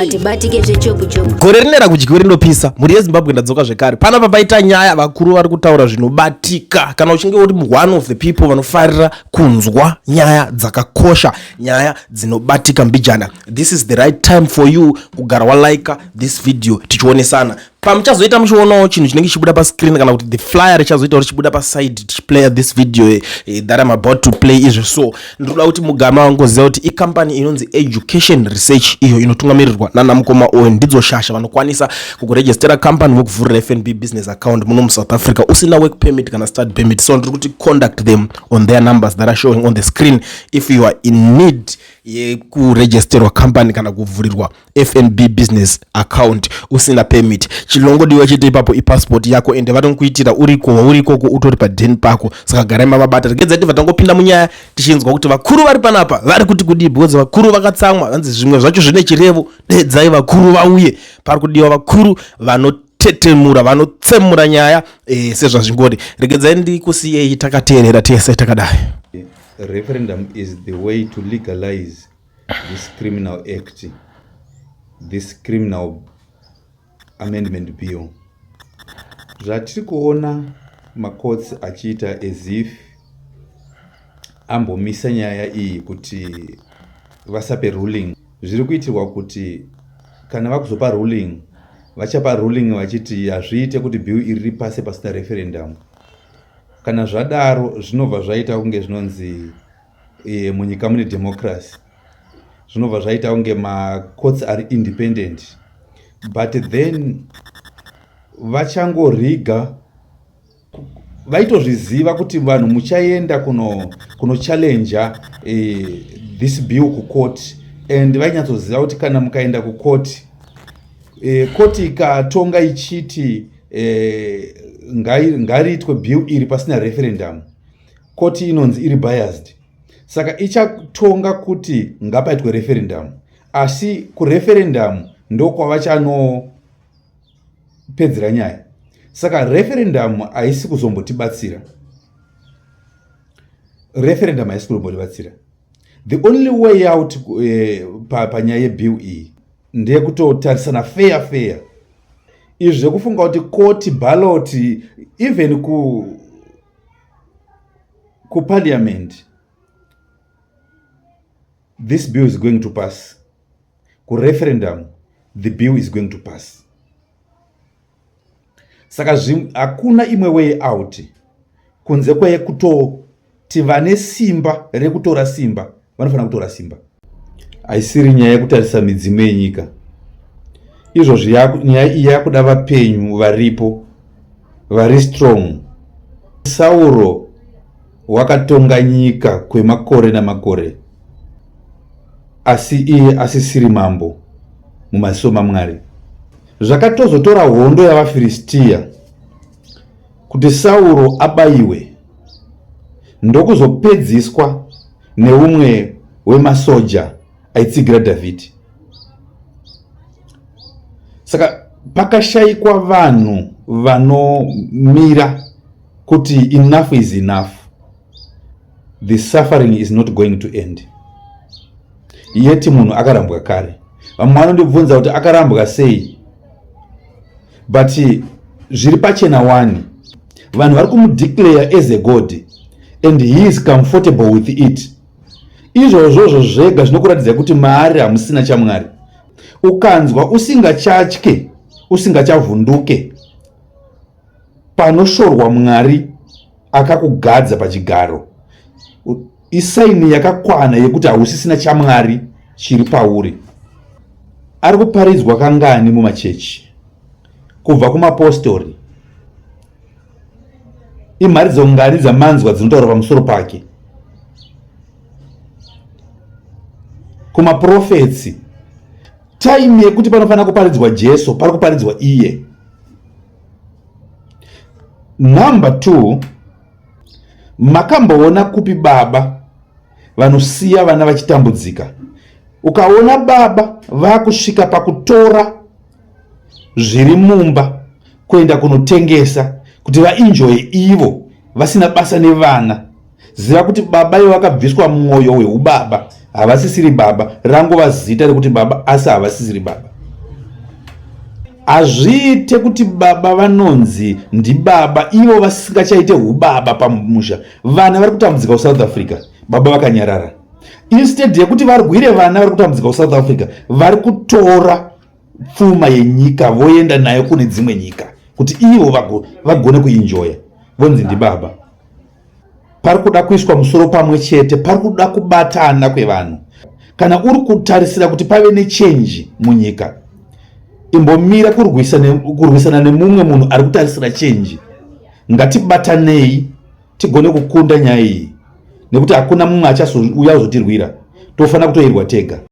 atibatike zvechopu chopu gore rinera kudyori ndopisa muri yezimbabwe ndadzoka zvekare panapa paita nyaya vakuru vari kutaura zvinobatika kana uchinge uri one of the people vanofarira kunzwa nyaya dzakakosha nyaya dzinobatika mbijana. This is the right time for you kugara walaika this video tichionesana pamuchazoita muchionawo chinhu chinenge chichibuda pascreen kana kuti the flyer richazoita richibuda paside tichiplaya this video that I'm about to play izvo. So ndinoda kuti mugama wangoziva kuti ikampani inonzi Education Research iyo inotungamirirwa nana mukoma Owen ndidzo shasha vanokwanisa kukurejistera company vokuvhurira FNB business account muno muSouth Africa usina work permit kana study permit. So ndiri kuti contact them on their numbers that are showing on the screen if you are in need yekuregisterwa company kana kuvhurirwa FNB business account usina permit. Chilongodiwa chete ipapo ipassport yako ende vanokuitira uriko utori padeni pako. Saka garai mavabata regedza kuti vatangopinda munyaya tichinzwa kuti vakuru vari panapa vari kuti kudii because vakuru vakatsamwa vanzi zvimwe zvacho zvine chirevo dedzai vakuru vauye. Pari kudiwa vakuru vanotetemura vanotsemura nyaya sezvazvingori. Regedzai ndikusiyei takateerera tese takadai. Referendum is the way to legalize this criminal act, this criminal amendment bill. Zvatiri kuona macourts achiita as if ambomisa nyaya iyi kuti vasape ruling. Zviri kuitirwa kuti kana vakuzopa ruling vachapa ruling vachiti hazviite kuti bill iri pase pasina referendum. Kana zvadaro zvinobva zvaita kunge zvinonzi munyika mune democracy zvinobva zvaita kunge macourts ari independent, but then vachangoriga vaitozviziva kuti vanhu muchaenda kuno challenge this bill kucourt and vainyatsoziva kuti kana mukaenda kucourt court ikatonga ichiti ngariitwe bill iri pasina referendum, court inonzi iri biased. Saka ichatonga kuti ngapaitwe referendum, asi kureferendum ndokwavachanopedzera nyaya. Saka referendum haisi kuzombotibatsira. Referendum haisi kuzombotibatsira. The only way out panyaya yebill iyi ndeyekutotarisana fair. Izvi zvekufunga kuti court ballot even ku parliament this bill is going to pass, ku referendum the bill is going to pass. Saka hakuna imwe way out kunze kwekutoti vane simba rekutora simba vanofanira kutora simba. Haisiri nyaya yekutarisa midzimu yenyika. Izvozvo nyaya iyi yakuda vapenyu varipo vari strong. Sauro wakatonga nyika kwemakore namakore asi iye asisiri mambo mumaziso maMwari. Zvakatozotora hondo yavaFiristia kuti Sauro abayiwe ndokuzopedziswa neumwe wemasoja aitsigira Dhavhidhi. Saka pakashayikwa vanhu vanomira kuti enough is enough. The suffering is not going to end. Yeti munhu akarambwa kare. Vamwe vanondibvunza kuti akarambwa sei. But zviri pachena wani. Vanhu vari kumudeclare as a god and he is comfortable with it. Izvozvo zvega zvinokuratidza kuti maari hamusina chaMwari. Ukanzwa usingachatye usingachavhunduke panoshorwa Mwari akakugadza pachigaro, isaini yakakwana yekuti hausisina chaMwari chiri pauri. Ari kuparidzwa kangani mumachechi kubva kumapostori, imhari dzongani dzamanzwa dzinotaura pamusoro pake, kumaprofetsi. Time yekuti panofanira kuparidzwa Jesu pari kuparidzwa iye. Number 2, makamboona kupi baba vanosiya vana vachitambudzika? Ukaona baba vakusvika pakutora zviri mumba kuenda kunotengesa kuti vaenjoy ivo vasina basa nevana, ziva kuti baba ivo vakabviswa mwoyo weubaba havasisiri baba rangova zita rekuti baba asi havasisiri baba. Hazviite kuti baba vanonzi ndibaba ivo vasingachaite ubaba pamusha. Vana vari kutambudzika kuSouth Africa, baba vakanyarara. Instead yekuti varwire vana vari kutambudzika kuSouth Africa, vari kutora pfuma yenyika voenda nayo kune dzimwe nyika kuti ivo vagone kuenjoya. Vonzi ndibaba. Pari kuda kuiswa musoro pamwe chete, pari kuda kubatana kwevanhu. Kana uri kutarisira kuti pave nechange munyika, imbomira kurwisana nemumwe munhu ari kutarisira change. Ngatibatanei tigone kukunda nyaya iyi, nekuti hakuna mumwe achazouya kuzotirwira, tofanira kutoirwa tega.